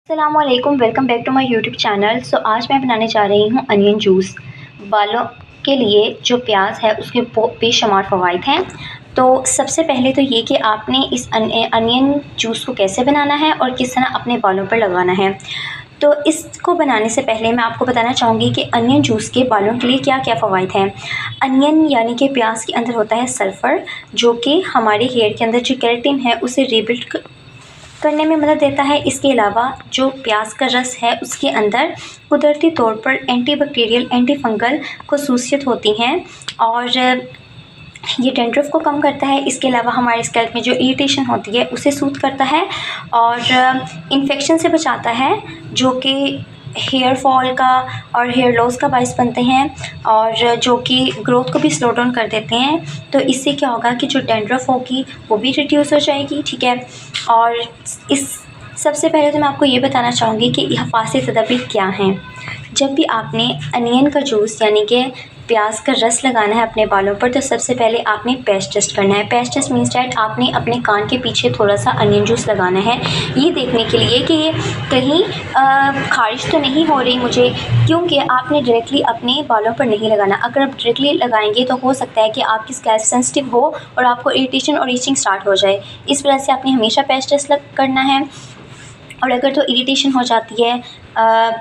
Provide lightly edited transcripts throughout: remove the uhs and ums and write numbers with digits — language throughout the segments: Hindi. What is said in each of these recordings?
अस्सलामुअलैकुम, welcome back to my YouTube channel. आज मैं बनाने जा रही हूँ अनियन जूस। बालों के लिए जो प्याज है उसके बेशुमार फ़वाइद हैं। तो सबसे पहले तो ये कि आपने इस अनियन जूस को कैसे बनाना है और किस तरह अपने बालों पर लगाना है। तो इसको बनाने से पहले मैं आपको बताना चाहूँगी कि अनियन जूस के बालों के लिए क्या क्या फ़वाइद हैं। अनियन यानी कि प्याज के अंदर होता है सल्फ़र, जो कि हमारे हेयर के अंदर जो केराटिन है उसे रिबिल्ड करने में मदद देता है। इसके अलावा जो प्याज का रस है उसके अंदर कुदरती तौर पर एंटीबैक्टीरियल, एंटी फंगल खसूसियत होती हैं और ये डैंड्रफ को कम करता है। इसके अलावा हमारे स्कैल्प में जो इरिटेशन होती है उसे सूद करता है और इन्फेक्शन से बचाता है, जो कि हेयर फॉल का और हेयर लॉस का बायस बनते हैं और जो कि ग्रोथ को भी स्लो डाउन कर देते हैं। तो इससे क्या होगा कि जो डैंड्रफ होगी वो भी रिड्यूस हो जाएगी, ठीक है। और इस सबसे पहले तो मैं आपको ये बताना चाहूँगी कि हिफाज़ती तदाबीर क्या हैं। जब भी आपने अनियन का जूस यानी कि प्याज का रस लगाना है अपने बालों पर, तो सबसे पहले आपने पैच टेस्ट करना है। पैच टेस्ट मीन्स डैट आपने अपने कान के पीछे थोड़ा सा अनियन जूस लगाना है, ये देखने के लिए कि ये कहीं ख़ारिश तो नहीं हो रही मुझे, क्योंकि आपने डायरेक्टली अपने बालों पर नहीं लगाना। अगर आप डायरेक्टली लगाएंगे तो हो सकता है कि आपकी स्कैल्प सेंसिटिव हो और आपको इरिटेशन और ईचिंग स्टार्ट हो जाए। इस वजह से आपने हमेशा पैच टेस्ट करना है। और अगर तो इरिटेशन हो जाती है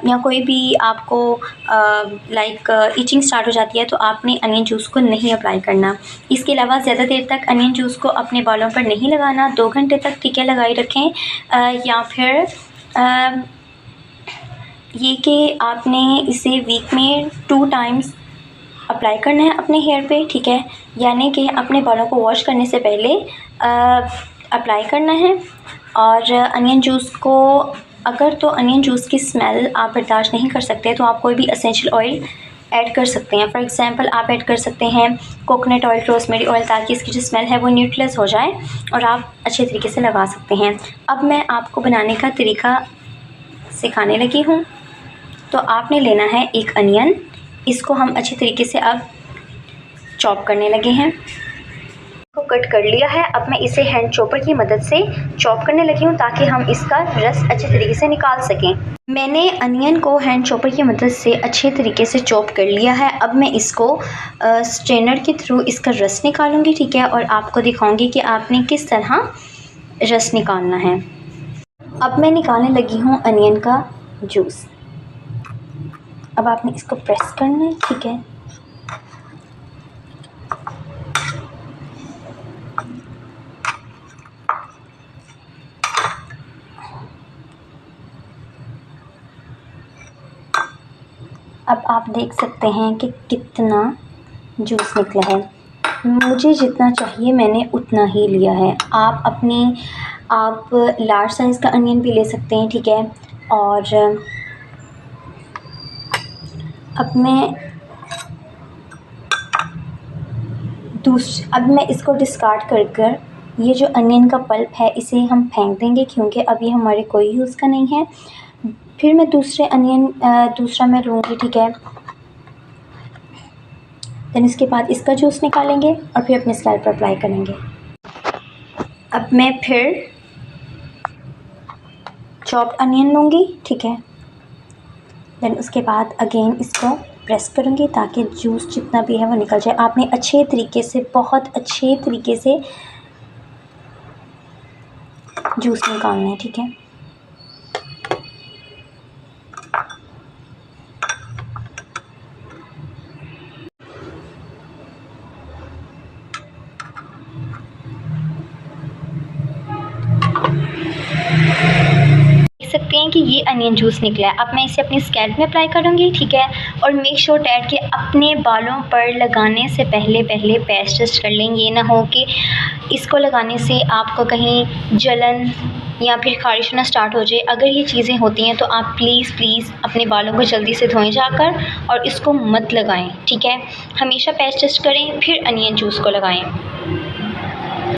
या कोई भी आपको ईचिंग स्टार्ट हो जाती है, तो आपने अनियन जूस को नहीं अप्लाई करना। इसके अलावा ज़्यादा देर तक अनियन जूस को अपने बालों पर नहीं लगाना, 2 घंटे तक टीके लगाए रखें। या फिर ये कि आपने इसे वीक में 2 टाइम्स अप्लाई करना है अपने हेयर पे, ठीक है। यानी कि अपने बालों को वॉश करने से पहले अप्लाई करना है। और अनियन जूस को अगर तो अनियन जूस की स्मेल आप बर्दाश्त नहीं कर सकते तो आप कोई भी एसेंशियल ऑयल ऐड कर सकते हैं। फॉर एग्ज़ाम्पल आप ऐड कर सकते हैं कोकोनट ऑयल, रोज़मेरी ऑयल, ताकि इसकी जो स्मेल है वो न्यूट्रलाइज हो जाए और आप अच्छे तरीके से लगा सकते हैं। अब मैं आपको बनाने का तरीका सिखाने लगी हूँ। तो आपने लेना है एक अनियन, इसको हम अच्छे तरीके से अब चॉप करने लगे हैं। को कट कर लिया है। अब मैं इसे हैंड चॉपर की मदद से चॉप करने लगी हूँ ताकि हम इसका रस अच्छे तरीके से निकाल सकें। मैंने अनियन को हैंड चॉपर की मदद से अच्छे तरीके से चॉप कर लिया है। अब मैं इसको स्ट्रेनर के थ्रू इसका रस निकालूंगी, ठीक है, और आपको दिखाऊंगी कि आपने किस तरह रस निकालना है। अब मैं निकालने लगी हूँ अनियन का जूस। अब आपने इसको प्रेस करना है, ठीक है। अब आप देख सकते हैं कि कितना जूस निकला है। मुझे जितना चाहिए मैंने उतना ही लिया है। आप लार्ज साइज़ का अनियन भी ले सकते हैं, ठीक है। और अब मैं इसको डिस्कार्ड कर ये जो अनियन का पल्प है इसे हम फेंक देंगे, क्योंकि अभी हमारे कोई यूज़ का नहीं है। फिर मैं दूसरा मैं लूँगी, ठीक है। देन इसके बाद इसका जूस निकालेंगे और फिर अपने स्कैल्प पर अप्लाई करेंगे। अब मैं फिर चॉप्ड अनियन लूँगी, ठीक है। देन उसके बाद अगेन इसको प्रेस करूँगी ताकि जूस जितना भी है वो निकल जाए। आपने अच्छे तरीके से, बहुत अच्छे तरीके से जूस निकालना है, ठीक है। सकते हैं कि ये अनियन जूस निकला है। अब मैं इसे अपनी स्कैल्प में अप्लाई करूँगी, ठीक है। और मेक श्योर डैट कि अपने बालों पर लगाने से पहले पैच टेस्ट कर लें। ये ना हो कि इसको लगाने से आपको कहीं जलन या फिर ख़ारिश होना स्टार्ट हो जाए। अगर ये चीज़ें होती हैं तो आप प्लीज़ अपने बालों को जल्दी से धोएं जाकर और इसको मत लगाएं, ठीक है। हमेशा पैच टेस्ट करें फिर अनियन जूस को लगाएं।